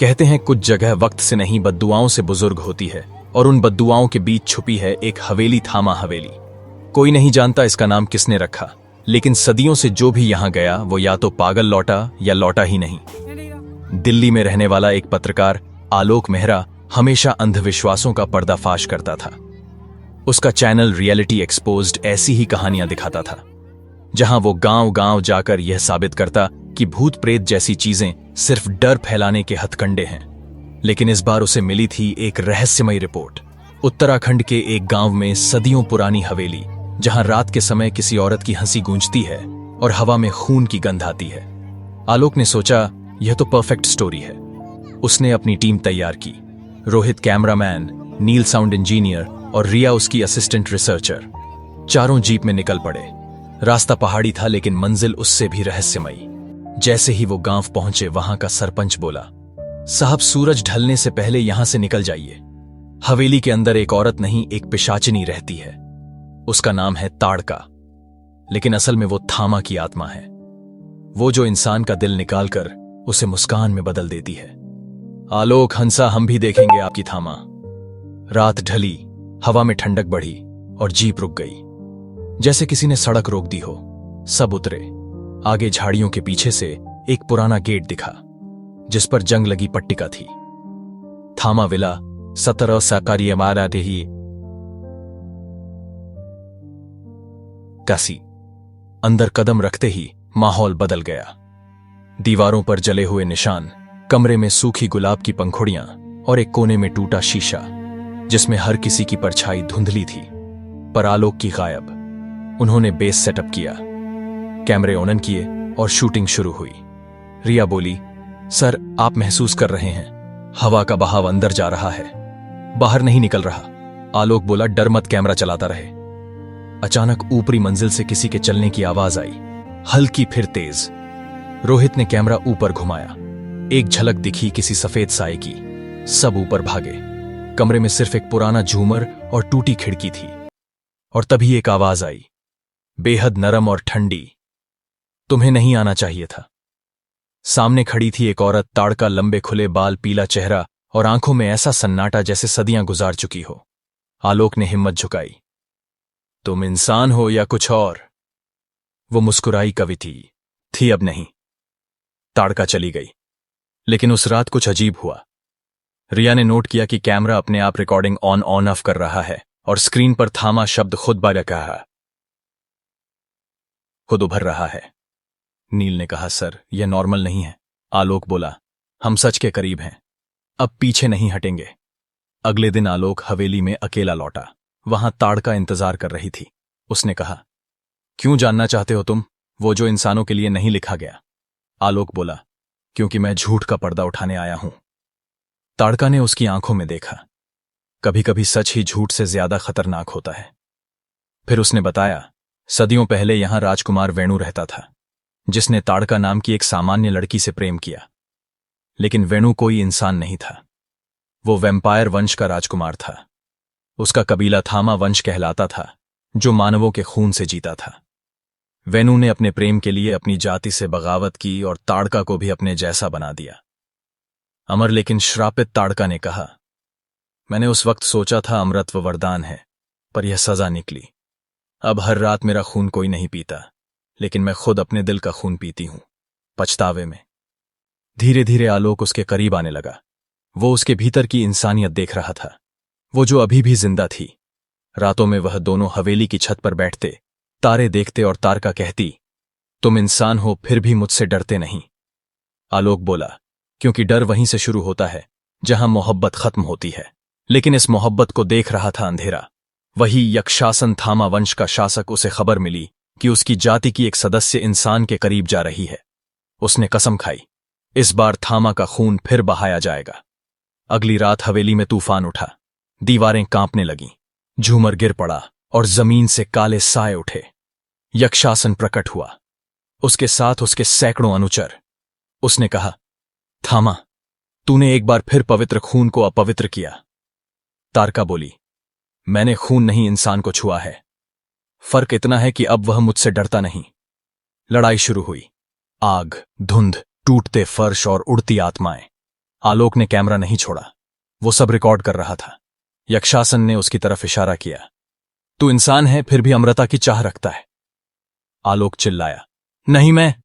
कहते हैं कुछ जगह वक्त से नहीं बद्दुआओं से बुजुर्ग होती है, और उन बद्दुआओं के बीच छुपी है एक हवेली, थामा हवेली। कोई नहीं जानता इसका नाम किसने रखा, लेकिन सदियों से जो भी यहां गया वो या तो पागल लौटा या लौटा ही नहीं। दिल्ली में रहने वाला एक पत्रकार आलोक मेहरा हमेशा अंधविश्वासों का पर्दाफाश करता था। उसका चैनल रियलिटी एक्सपोज्ड ऐसी ही कहानियां दिखाता था, जहां वो गांव-गांव जाकर यह साबित करता कि भूत प्रेत जैसी चीजें सिर्फ डर फैलाने के हथकंडे हैं। लेकिन इस बार उसे मिली थी एक रहस्यमयी रिपोर्ट। उत्तराखंड के एक गांव में सदियों पुरानी हवेली, जहां रात के समय किसी औरत की हंसी गूंजती है और हवा में खून की गंध आती है। आलोक ने सोचा, यह तो परफेक्ट स्टोरी है। उसने अपनी टीम तैयार की। रोहित कैमरामैन, नील साउंड इंजीनियर और रिया उसकी असिस्टेंट रिसर्चर। चारों जीप में निकल पड़े। रास्ता पहाड़ी था, लेकिन मंजिल उससे भी रहस्यमयी। जैसे ही वो गांव पहुंचे, वहां का सरपंच बोला, साहब सूरज ढलने से पहले यहां से निकल जाइए। हवेली के अंदर एक औरत नहीं, एक पिशाचिनी रहती है। उसका नाम है ताड़का, लेकिन असल में वो थामा की आत्मा है। वो जो इंसान का दिल निकालकर उसे मुस्कान में बदल देती है। आलोक, हंसा, हम भी देखेंगे आपकी थामा। रात ढली, हवा में ठंडक बढ़ी और जीप रुक गई, जैसे किसी ने सड़क रोक दी हो। सब उतरे। आगे झाड़ियों के पीछे से एक पुराना गेट दिखा, जिस पर जंग लगी पट्टिका थी। थामा विला 17 साकारी कासी। अंदर कदम रखते ही माहौल बदल गया। दीवारों पर जले हुए निशान, कमरे में सूखी गुलाब की पंखुड़ियां और एक कोने में टूटा शीशा, जिसमें हर किसी की परछाई धुंधली थी, पर आलोक की गायब। उन्होंने बेस सेटअप किया, कैमरे ऑन किए और शूटिंग शुरू हुई। रिया बोली, सर आप महसूस कर रहे हैं, हवा का बहाव अंदर जा रहा है, बाहर नहीं निकल रहा। आलोक बोला, डर मत, कैमरा चलाता रहे। अचानक ऊपरी मंजिल से किसी के चलने की आवाज आई, हल्की फिर तेज। रोहित ने कैमरा ऊपर घुमाया। एक झलक दिखी किसी सफेद साए की। सब ऊपर भागे। कमरे में सिर्फ एक पुराना झूमर और टूटी खिड़की थी। और तभी एक आवाज आई, बेहद नरम और ठंडी, तुम्हें नहीं आना चाहिए था। सामने खड़ी थी एक औरत, ताड़का, लंबे खुले बाल, पीला चेहरा और आंखों में ऐसा सन्नाटा जैसे सदियां गुजार चुकी हो। आलोक ने हिम्मत झुकाई, तुम इंसान हो या कुछ और? वो मुस्कुराई, कवि थी अब नहीं। ताड़का चली गई, लेकिन उस रात कुछ अजीब हुआ। रिया ने नोट किया कि कैमरा अपने आप रिकॉर्डिंग ऑन ऑफ कर रहा है और स्क्रीन पर थामा शब्द खुद उभर रहा है। नील ने कहा, सर यह नॉर्मल नहीं है। आलोक बोला, हम सच के करीब हैं, अब पीछे नहीं हटेंगे। अगले दिन आलोक हवेली में अकेला लौटा। वहां ताड़का इंतजार कर रही थी। उसने कहा, क्यों जानना चाहते हो तुम, वो जो इंसानों के लिए नहीं लिखा गया? आलोक बोला, क्योंकि मैं झूठ का पर्दा उठाने आया हूं। ताड़का ने उसकी आंखों में देखा। कभी कभी सच ही झूठ से ज्यादा खतरनाक होता है। फिर उसने बताया, सदियों पहले यहां राजकुमार वेणु रहता था, जिसने ताड़का नाम की एक सामान्य लड़की से प्रेम किया। लेकिन वेणु कोई इंसान नहीं था, वो वैम्पायर वंश का राजकुमार था। उसका कबीला थामा वंश कहलाता था, जो मानवों के खून से जीता था। वेणु ने अपने प्रेम के लिए अपनी जाति से बगावत की और ताड़का को भी अपने जैसा बना दिया। अमर लेकिन श्रापित ताड़का ने कहा, मैंने उस वक्त सोचा था अमरत्व वरदान है, पर यह सजा निकली। अब हर रात मेरा खून कोई नहीं पीता, लेकिन मैं खुद अपने दिल का खून पीती हूं, पछतावे में। धीरे धीरे आलोक उसके करीब आने लगा। वो उसके भीतर की इंसानियत देख रहा था, वो जो अभी भी जिंदा थी। रातों में वह दोनों हवेली की छत पर बैठते, तारे देखते और ताड़का कहती, तुम इंसान हो फिर भी मुझसे डरते नहीं। आलोक बोला, क्योंकि डर वहीं से शुरू होता है जहां मोहब्बत खत्म होती है। लेकिन इस मोहब्बत को देख रहा था अंधेरा। वही यक्षासन थामा वंश का शासक, उसे खबर मिली कि उसकी जाति की एक सदस्य इंसान के करीब जा रही है। उसने कसम खाई, इस बार थामा का खून फिर बहाया जाएगा। अगली रात हवेली में तूफान उठा। दीवारें कांपने लगीं, झूमर गिर पड़ा और जमीन से काले साए उठे। यक्षासन प्रकट हुआ, उसके साथ उसके सैकड़ों अनुचर। उसने कहा, थामा, तूने एक बार फिर पवित्र खून को अपवित्र किया। ताड़का बोली, मैंने खून नहीं इंसान को छुआ है। फर्क इतना है कि अब वह मुझसे डरता नहीं। लड़ाई शुरू हुई। आग, धुंध, टूटते फर्श और उड़ती आत्माएं। आलोक ने कैमरा नहीं छोड़ा। वो सब रिकॉर्ड कर रहा था। यक्षासन ने उसकी तरफ इशारा किया। तू इंसान है फिर भी अमृता की चाह रखता है। आलोक चिल्लाया, नहीं मैं